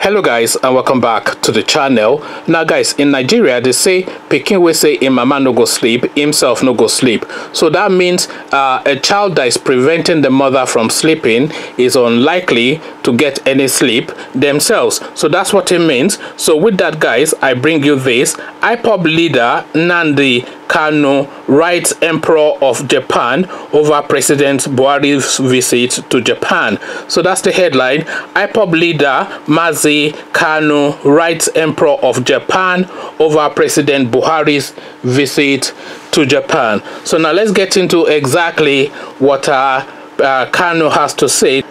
Hello guys, and welcome back to the channel. Now guys, in Nigeria they say pikin wey say im mama no go sleep, himself no go sleep. So that means a child that is preventing the mother from sleeping is unlikely to get any sleep themselves. So that's what it means. So with that guys, I bring you this. IPOB leader Nnamdi Kanu writes Emperor of Japan over President Buhari's visit to Japan. So that's the headline. IPOB leader Nnamdi Kanu writes Emperor of Japan over President Buhari's visit to Japan. So now let's get into exactly what Kanu has to say.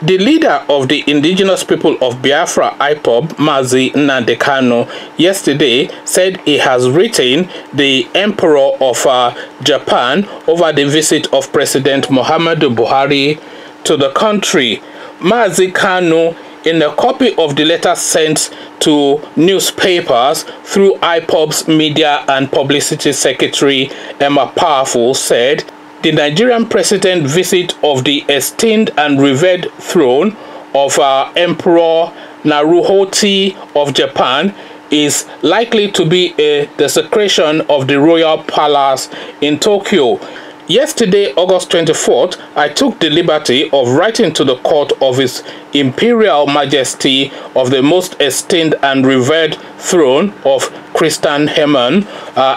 The leader of the indigenous people of Biafra, IPOB, Nnamdi Kanu, yesterday said he has written the Emperor of Japan over the visit of President Muhammadu Buhari to the country. Nnamdi Kanu, in a copy of the letter sent to newspapers through IPOB's media and publicity secretary, Emma Powerful, said, the Nigerian president visit of the esteemed and revered throne of Emperor Naruhito of Japan is likely to be a desecration of the royal palace in Tokyo. Yesterday, August 24th, I took the liberty of writing to the court of His Imperial Majesty of the most esteemed and revered throne of Christian Heman,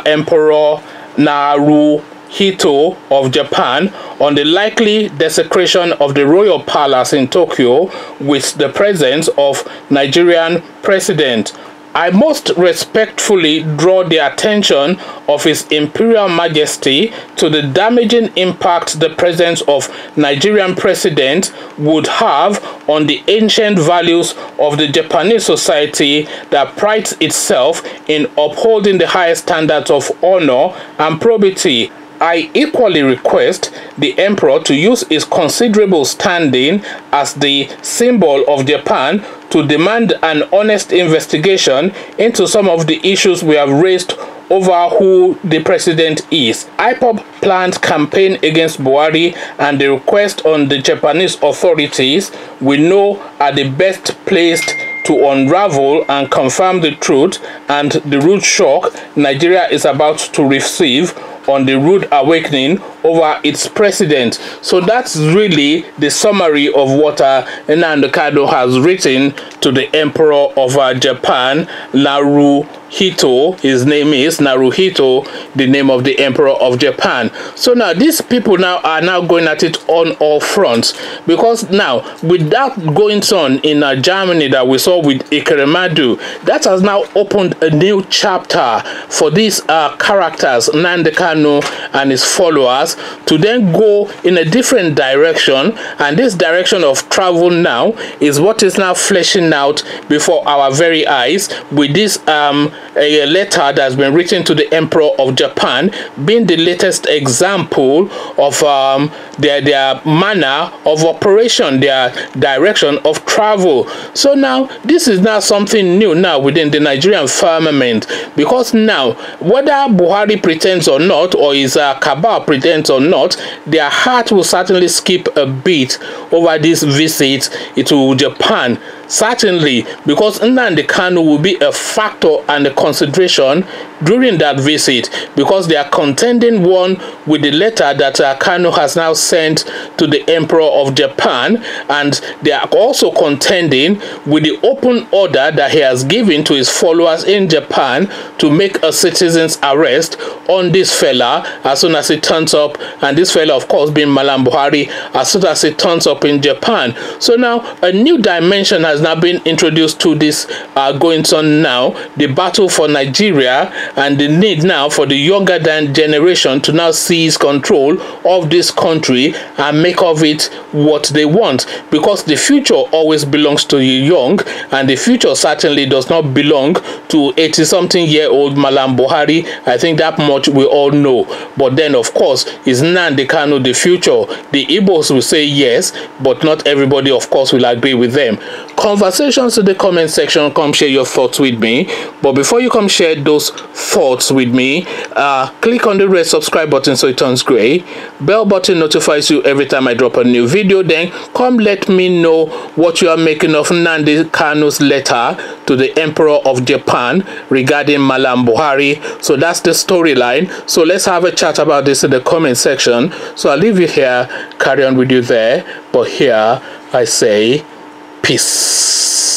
Emperor Naruhito of Japan, on the likely desecration of the royal palace in Tokyo with the presence of Nigerian President. I most respectfully draw the attention of His Imperial Majesty to the damaging impact the presence of Nigerian President would have on the ancient values of the Japanese society that prides itself in upholding the highest standards of honor and probity. I equally request the Emperor to use his considerable standing as the symbol of Japan to demand an honest investigation into some of the issues we have raised over who the president is. IPOB planned campaign against Buhari, and the request on the Japanese authorities we know are the best placed to unravel and confirm the truth and the rude shock Nigeria is about to receive on the rude awakening over its president. So that's really the summary of what Nnamdi Kanu has written to the Emperor of Japan, Naruhito. His name is Naruhito, the name of the Emperor of Japan. So now these people now are now going at it on all fronts, because now with that goings on in Germany that we saw with Ikemadu, that has now opened a new chapter for these characters, Nnamdi Kanu and his followers, to then go in a different direction. And this direction of travel now is what is now fleshing out before our very eyes, with this a letter that's been written to the Emperor of Japan being the latest example of their manner of operation, their direction of travel. So now this is now something new now within the Nigerian firmament, because now whether Buhari pretends or not, or his cabal pretends or not, their heart will certainly skip a beat over this visit to Japan. Certainly, because Nnamdi Kanu will be a factor and a consideration during that visit, because they are contending one with the letter that Kanu has now sent to the Emperor of Japan, and they are also contending with the open order that he has given to his followers in Japan to make a citizen's arrest on this fella as soon as he turns up, and this fella of course being Malam Buhari, as soon as he turns up in Japan. So now a new dimension has now been introduced to this goings on now, the battle for Nigeria, and the need now for the younger generation to now seize control of this country and make of it what they want, because the future always belongs to the young, and the future certainly does not belong to 80-something-year-old Malam Buhari. I think that much we all know. But then of course, is Nnamdi Kanu the future? The Igbos will say yes, but not everybody of course will agree with them. conversations in the comment section. Come share your thoughts with me. But before you come share those thoughts with me, click on the red subscribe button so it turns gray. Bell button notifies you every time I drop a new video. Then come let me know what you are making of Nnamdi Kanu's letter to the Emperor of Japan regarding Malam Buhari. So that's the storyline. So let's have a chat about this in the comment section. So I'll leave you here, carry on with you there. But here I say peace.